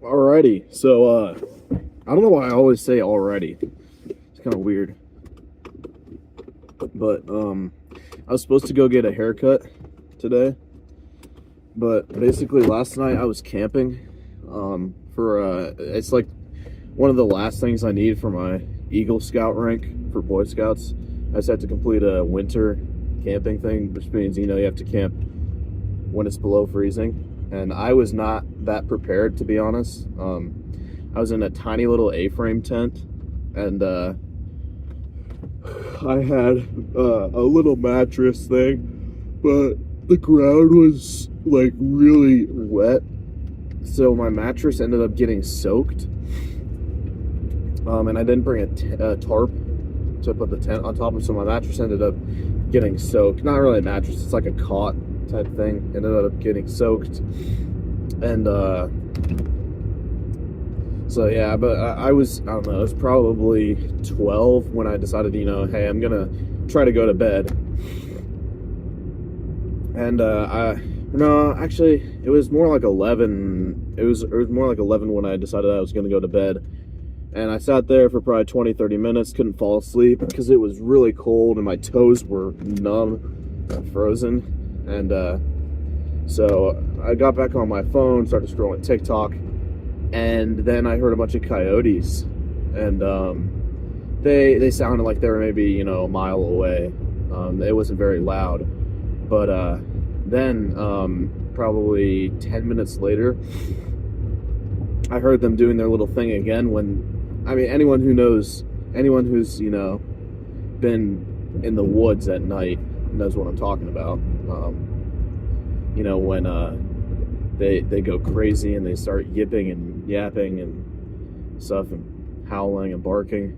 Alrighty, so I don't know why I always say already. It's kind of weird, but I was supposed to go get a haircut today, but basically last night I was camping. For it's like one of the last things I need for my Eagle Scout rank for Boy Scouts. I just had to complete a winter camping thing, which means you have to camp when it's below freezing. And I was not that prepared, to be honest. I was in a tiny little A-frame tent, and I had a little mattress thing, but the ground was like really wet, so my mattress ended up getting soaked. And I didn't bring a tarp to put the tent on top of, so my mattress ended up getting soaked. Not really a mattress, it's like a cot type thing. Ended up getting soaked, and so yeah, but I don't know, it was probably 12 when I decided, hey, I'm gonna try to go to bed. And no, actually it was more like 11. It was more like 11 when I decided I was gonna go to bed. And I sat there for probably 20-30 minutes, couldn't fall asleep because it was really cold and my toes were numb and frozen. And so I got back on my phone, started scrolling TikTok, and then I heard a bunch of coyotes. And they sounded like they were maybe, a mile away. It wasn't very loud. But then probably 10 minutes later, I heard them doing their little thing again. Anyone who's, been in the woods at night knows what I'm talking about. When they go crazy and they start yipping and yapping and stuff and howling and barking.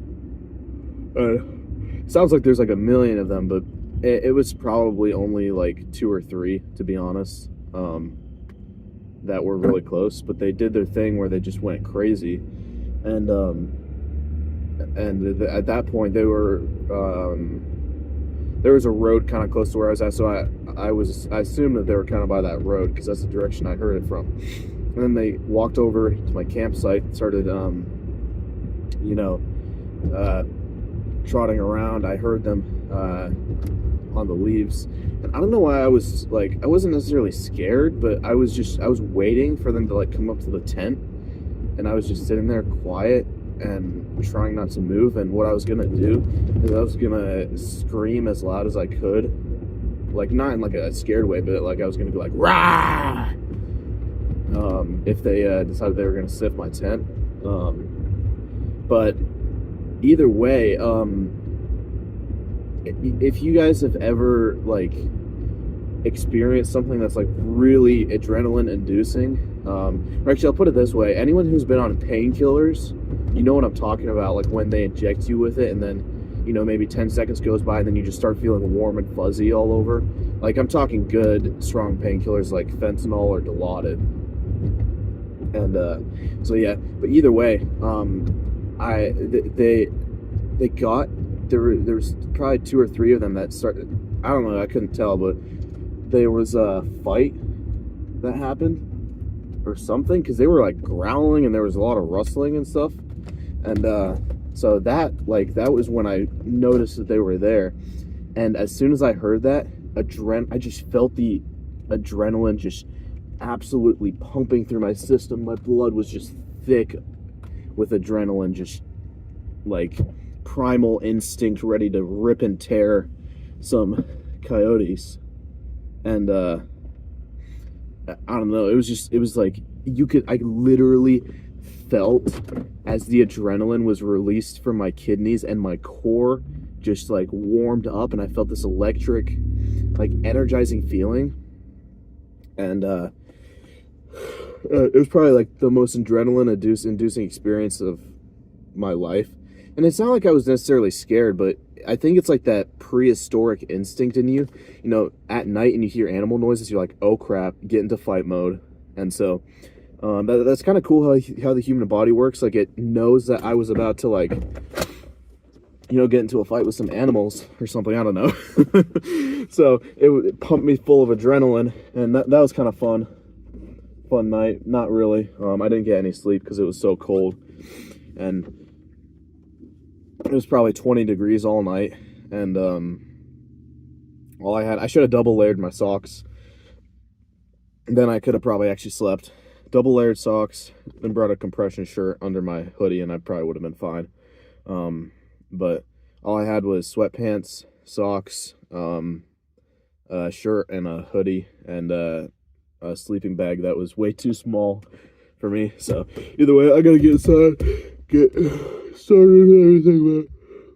Sounds like there's like a million of them, but it was probably only like 2 or 3, to be honest, that were really close. But they did their thing where they just went crazy. And at that point, there was a road kind of close to where I was at, so I assumed that they were kind of by that road because that's the direction I heard it from. And then they walked over to my campsite and started, trotting around. I heard them on the leaves, and I don't know why I wasn't necessarily scared, but I was waiting for them to like come up to the tent. And I was just sitting there quiet and trying not to move. And what I was gonna do is I was gonna scream as loud as I could, like not in like a scared way, but like I was gonna go like rah, if they decided they were gonna sniff my tent. But either way, if you guys have ever like experienced something that's like really adrenaline inducing, or actually I'll put it this way, anyone who's been on painkillers, you know what I'm talking about, like when they inject you with it and then maybe 10 seconds goes by and then you just start feeling warm and fuzzy all over. Like I'm talking good strong painkillers like fentanyl or Dilaudid. And so yeah, but either way, there was probably 2 or 3 of them that started, I don't know, I couldn't tell, but there was a fight that happened or something, because they were like growling and there was a lot of rustling and stuff. And so that was when I noticed that they were there. And as soon as I heard that, I just felt the adrenaline just absolutely pumping through my system. My blood was just thick with adrenaline, just like primal instinct ready to rip and tear some coyotes. And I don't know, it was like I literally felt as the adrenaline was released from my kidneys and my core just like warmed up, and I felt this electric, like energizing feeling. And it was probably like the most adrenaline inducing experience of my life. And it's not like I was necessarily scared, but I think it's like that prehistoric instinct in you, at night and you hear animal noises, you're like, oh crap, get into fight mode. And so that's kind of cool how the human body works. Like it knows that I was about to like, get into a fight with some animals or something, I don't know. So it pumped me full of adrenaline, and that was kind of fun. fun night. Not really. I didn't get any sleep because it was so cold, and it was probably 20 degrees all night. And I should have double layered my socks. Then I could have probably actually slept. Double layered socks, then brought a compression shirt under my hoodie, and I probably would have been fine. But all I had was sweatpants, socks, a shirt, and a hoodie, and a sleeping bag that was way too small for me. So either way, I gotta get started and everything.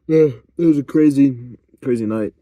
But yeah, it was a crazy night.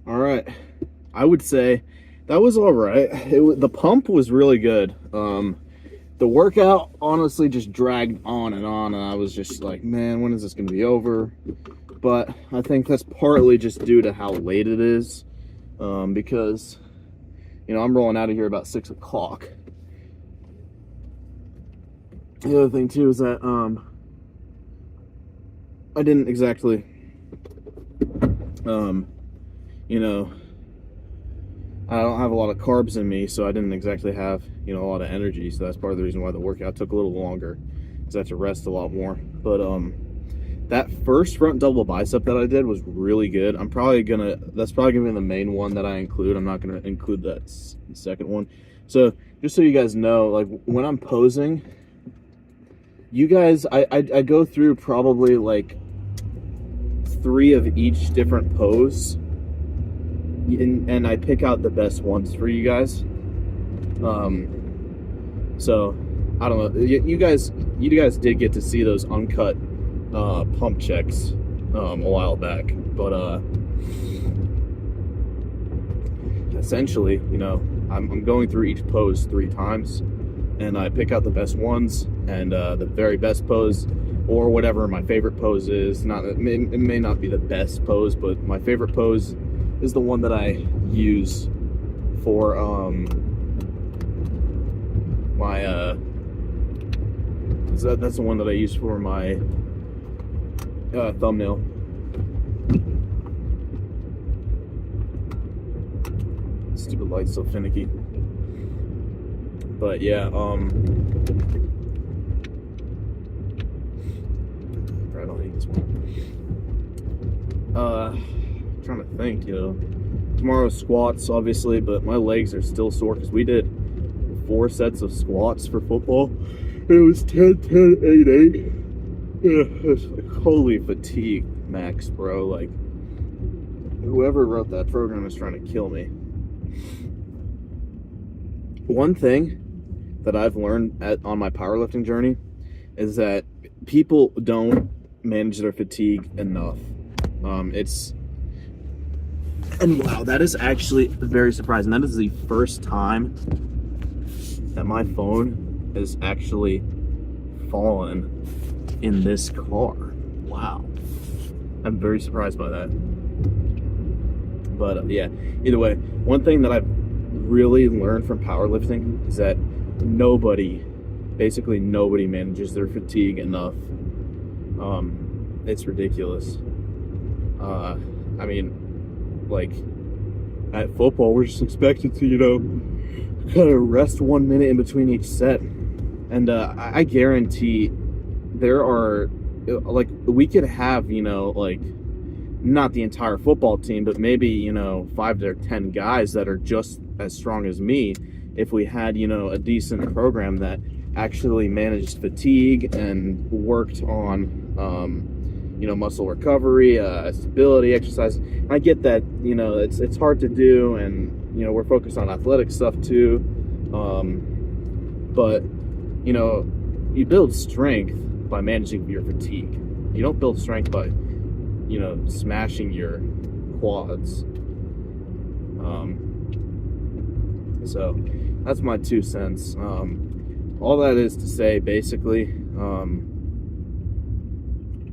All right. I would say that was all right. The pump was really good. The workout honestly just dragged on, and I was just like, man, when is this going to be over? But I think that's partly just due to how late it is, because, you know, I'm rolling out of here about 6 o'clock. The other thing, too, is that I didn't exactly, you know, I don't have a lot of carbs in me, so I didn't exactly have, you know, a lot of energy. So that's part of the reason why the workout took a little longer, because I had to rest a lot more. But that first front double bicep that I did was really good. That's probably gonna be the main one that I include. I'm not gonna include that second one. So just so you guys know, like when I'm posing, you guys, I go through probably like 3 of each different pose, and I pick out the best ones for you guys. So I don't know. You guys did get to see those uncut pump checks a while back, but essentially, you know, I'm going through each pose 3 times, and I pick out the best ones, and the very best pose, or whatever my favorite pose is. It may not be the best pose, but my favorite pose is the one that I use for my that's the one that I use for my thumbnail. Stupid light's so finicky. But yeah, probably don't need this one. Trying to think, you know, tomorrow's squats obviously, but my legs are still sore because we did 4 sets of squats for football. It was 10, 10, 8, 8. Yeah, it's like, holy fatigue, Max, bro. Like, whoever wrote that program is trying to kill me. One thing that I've learned on my powerlifting journey is that people don't manage their fatigue enough. And wow, that is actually very surprising. That is the first time that my phone has actually fallen in this car. Wow. I'm very surprised by that. But yeah, either way, one thing that I've really learned from powerlifting is that basically nobody manages their fatigue enough. It's ridiculous. I mean, like at football, we're just expected to, you know, kind of rest 1 minute in between each set. And I guarantee there are, like, we could have, you know, like, not the entire football team, but maybe, you know, 5 to 10 guys that are just as strong as me if we had, you know, a decent program that actually managed fatigue and worked on, you know, muscle recovery, stability, exercise. I get that, you know, it's hard to do, and, you know, we're focused on athletic stuff too. But, you know, you build strength by managing your fatigue. You don't build strength by, you know, smashing your quads. So that's my 2 cents. All that is to say, basically,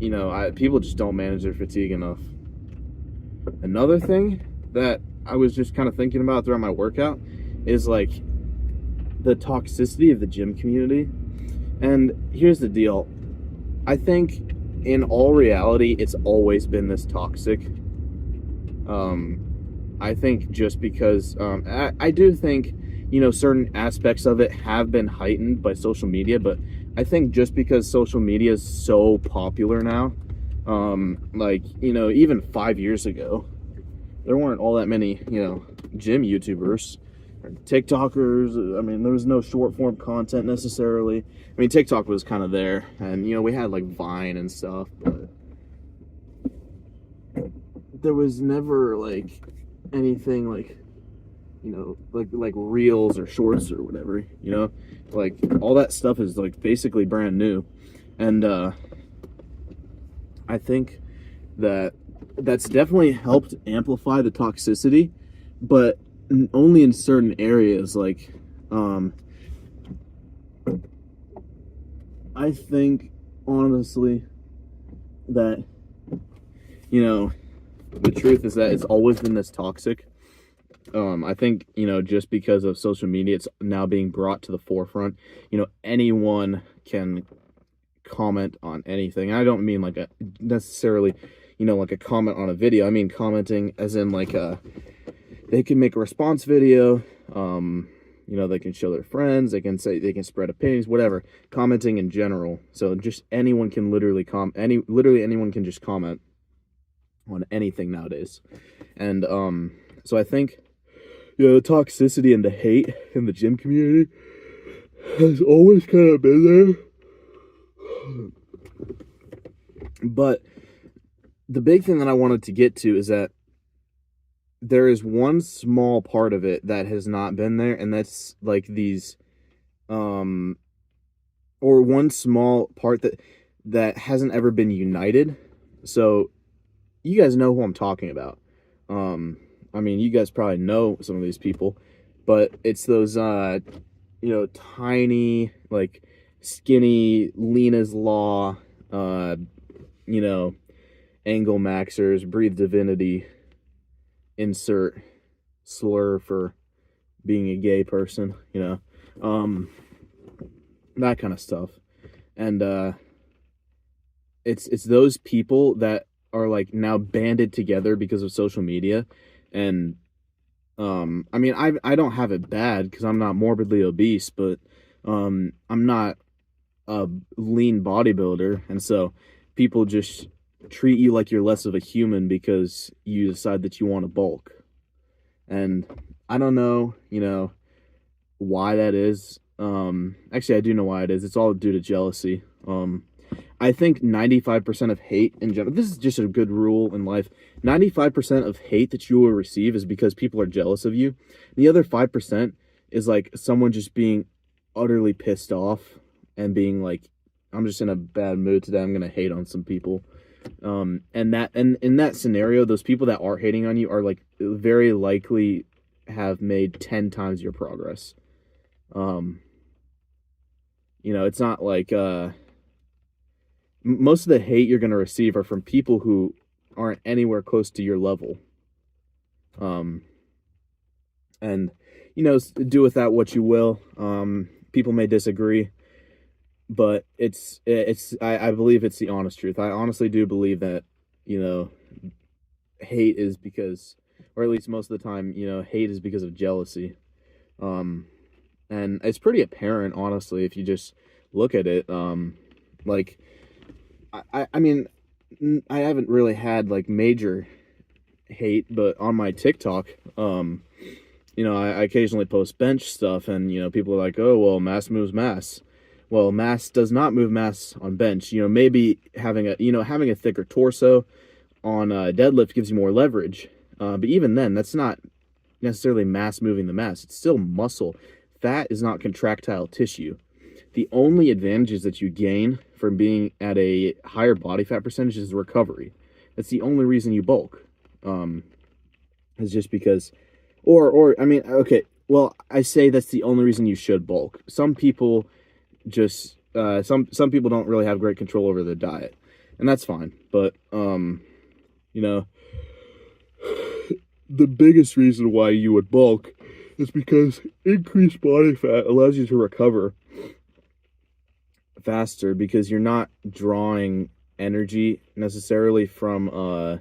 you know, people just don't manage their fatigue enough. Another thing that I was just kind of thinking about throughout my workout is like the toxicity of the gym community. And here's the deal. I think in all reality, it's always been this toxic. I think just because I do think, you know, certain aspects of it have been heightened by social media, but I think just because social media is so popular now, like, you know, even 5 years ago, there weren't all that many, you know, gym YouTubers or TikTokers. I mean, there was no short form content necessarily. I mean, TikTok was kind of there, and, you know, we had like Vine and stuff, but there was never like anything like, you know, like reels or shorts or whatever, you know, like all that stuff is like basically brand new. And I think that that's definitely helped amplify the toxicity, but only in certain areas. Like, I think honestly that, you know, the truth is that it's always been this toxic. I think, just because of social media, it's now being brought to the forefront. Anyone can comment on anything. I don't mean like a necessarily, like a comment on a video. I mean commenting as in like they can make a response video. They can show their friends. They can spread opinions, whatever. Commenting in general. So just anyone can literally anyone can just comment on anything nowadays. And so I think, the toxicity and the hate in the gym community has always kind of been there. But the big thing that I wanted to get to is that there is one small part of it that has not been there, and that's like these or one small part that hasn't ever been united. So you guys know who I'm talking about. I mean, you guys probably know some of these people, but it's those, tiny, like, skinny, lean as law, angle maxers, breathe divinity, insert slur for being a gay person, that kind of stuff. And, it's those people that are, like, now banded together because of social media. And I mean, I don't have it bad because I'm not morbidly obese, but I'm not a lean bodybuilder, and so people just treat you like you're less of a human because you decide that you want to bulk. And I don't know, why that is. Actually, I do know why it is. It's all due to jealousy. I think 95% of hate in general, this is just a good rule in life, 95% of hate that you will receive is because people are jealous of you. The other 5% is like someone just being utterly pissed off and being like, I'm just in a bad mood today, I'm going to hate on some people. And in that scenario, those people that are hating on you are like very likely have made 10 times your progress. It's not like, most of the hate you're going to receive are from people who aren't anywhere close to your level. And, do with that what you will. People may disagree, but I believe it's the honest truth. I honestly do believe that, hate is because, or at least most of the time, hate is because of jealousy. And it's pretty apparent, honestly, if you just look at it. Like, I mean, I haven't really had like major hate, but on my TikTok, I occasionally post bench stuff, and people are like, "Oh, well, mass moves mass." Well, mass does not move mass on bench. Maybe having a thicker torso on deadlift gives you more leverage, but even then, that's not necessarily mass moving the mass. It's still muscle. Fat is not contractile tissue. The only advantages that you gain from being at a higher body fat percentage is recovery. That's the only reason you bulk. Is just because, I mean, okay, well, I say that's the only reason you should bulk. Some people just, some people don't really have great control over their diet, and that's fine. But, the biggest reason why you would bulk is because increased body fat allows you to recover faster, because you're not drawing energy necessarily from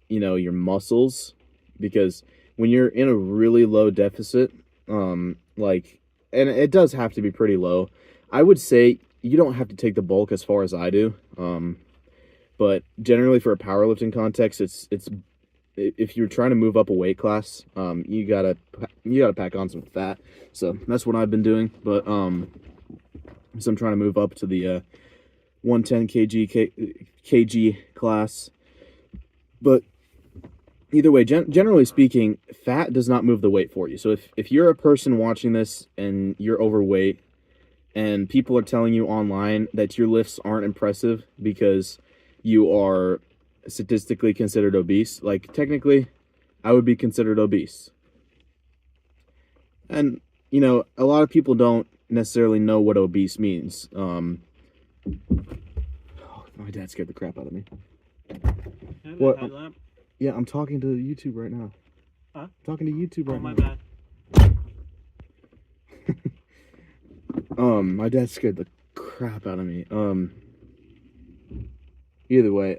your muscles, because when you're in a really low deficit, and it does have to be pretty low. I would say you don't have to take the bulk as far as I do, but generally for a powerlifting context, it's if you're trying to move up a weight class, you gotta pack on some fat. So that's what I've been doing. But so I'm trying to move up to the 110 kg class. But either way, generally speaking, fat does not move the weight for you. So if you're a person watching this and you're overweight, and people are telling you online that your lifts aren't impressive because you are statistically considered obese. Like, technically, I would be considered obese. And, you know, a lot of people don't necessarily know what obese means. Oh, my dad scared the crap out of me. What? Yeah, I'm talking to YouTube right now. Huh? I'm talking to YouTube right now. Oh, my bad. My dad scared the crap out of me. Either way,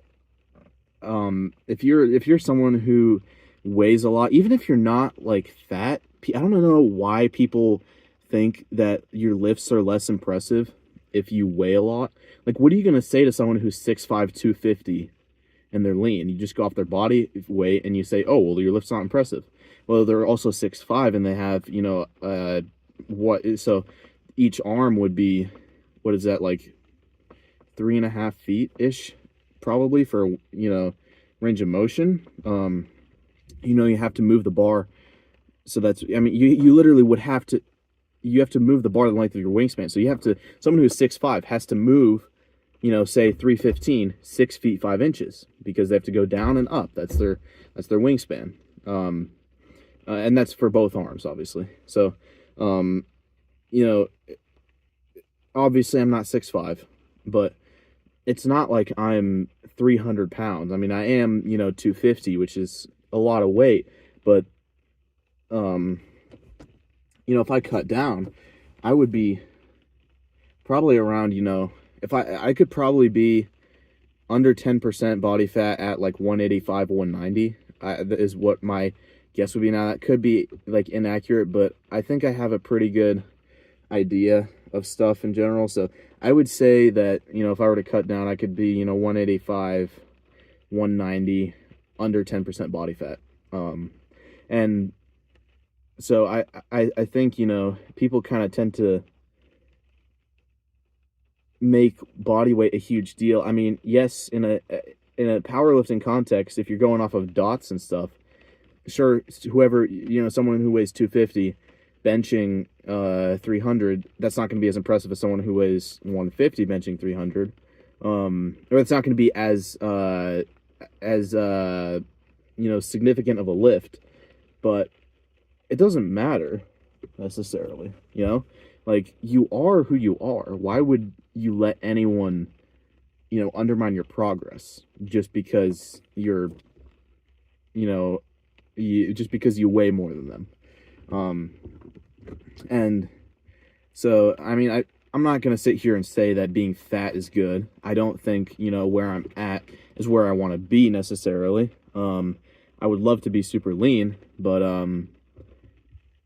if you're someone who weighs a lot, even if you're not like fat, I don't know why people think that your lifts are less impressive if you weigh a lot. Like, what are you gonna say to someone who's 6'5", 250 and they're lean? You just go off their body weight and you say, oh, well, your lift's not impressive. Well, they're also 6'5" and they have, you know, so each arm would be, what is that, like 3.5 feet ish, probably, for, you know, range of motion. You know, you have to move the bar, so that's, I mean, you literally would have to, you have to move the bar the length of your wingspan. So you have to, someone who's 6'5" has to move, you know, say 315, 6 feet 5 inches, because they have to go down and up. That's their wingspan. And that's for both arms, obviously. So, you know, obviously I'm not 6'5", but it's not like I'm 300 pounds. I mean, I am, you know, 250, which is a lot of weight, but, you know, if I cut down, I would be probably around, you know, if I could probably be under 10% body fat at like 185, 190, is what my guess would be. Now, that could be like inaccurate, but I think I have a pretty good idea of stuff in general. So I would say that, you know, if I were to cut down, I could be, you know, 185, 190, under 10% body fat. And so I think, you know, people kind of tend to make body weight a huge deal. I mean, yes, in a powerlifting context, if you're going off of dots and stuff, sure, whoever, you know, someone who weighs 250 benching 300, that's not going to be as impressive as someone who weighs 150 benching 300. Or it's not going to be as you know, significant of a lift, but it doesn't matter necessarily, you know? Like, you are who you are. Why would you let anyone, you know, undermine your progress just because you're, you know, just because you weigh more than them? And so, I mean, I'm not going to sit here and say that being fat is good. I don't think, you know, where I'm at is where I want to be necessarily. I would love to be super lean, but,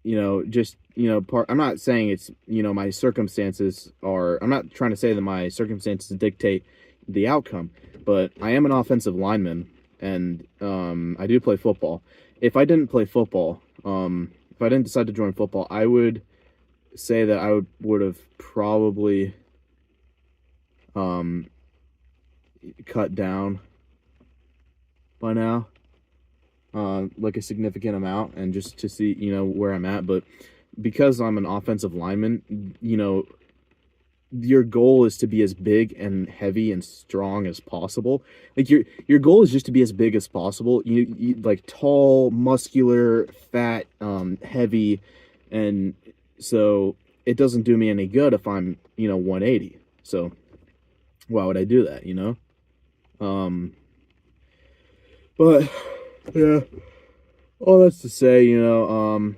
you know, just, you know, I'm not saying it's, you know, my circumstances are, I'm not trying to say that my circumstances dictate the outcome, but I am an offensive lineman, and I do play football. If I didn't play football, if I didn't decide to join football, I would say that I would have probably cut down by now, like a significant amount, and just to see, you know, where I'm at. But because I'm an offensive lineman, you know, your goal is to be as big and heavy and strong as possible. Like, your goal is just to be as big as possible. You like tall, muscular, fat, heavy, and so it doesn't do me any good if I'm, you know, 180. So why would I do that, you know? But yeah, all that's to say, you know,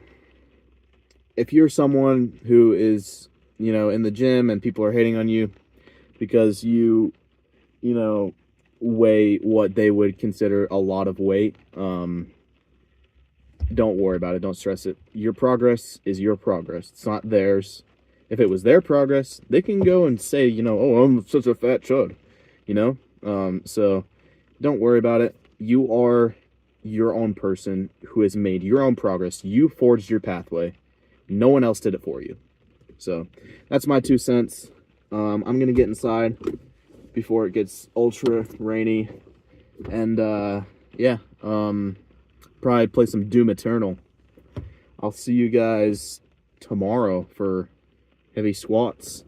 if you're someone who is, you know, in the gym and people are hating on you because you know, weigh what they would consider a lot of weight, don't worry about it. Don't stress it. Your progress is your progress. It's not theirs. If it was their progress, they can go and say, you know, oh, I'm such a fat chud, you know? So don't worry about it. You are your own person who has made your own progress. You forged your pathway. No one else did it for you. So that's my 2 cents. I'm going to get inside before it gets ultra rainy. And, yeah, probably play some Doom Eternal. I'll see you guys tomorrow for heavy squats.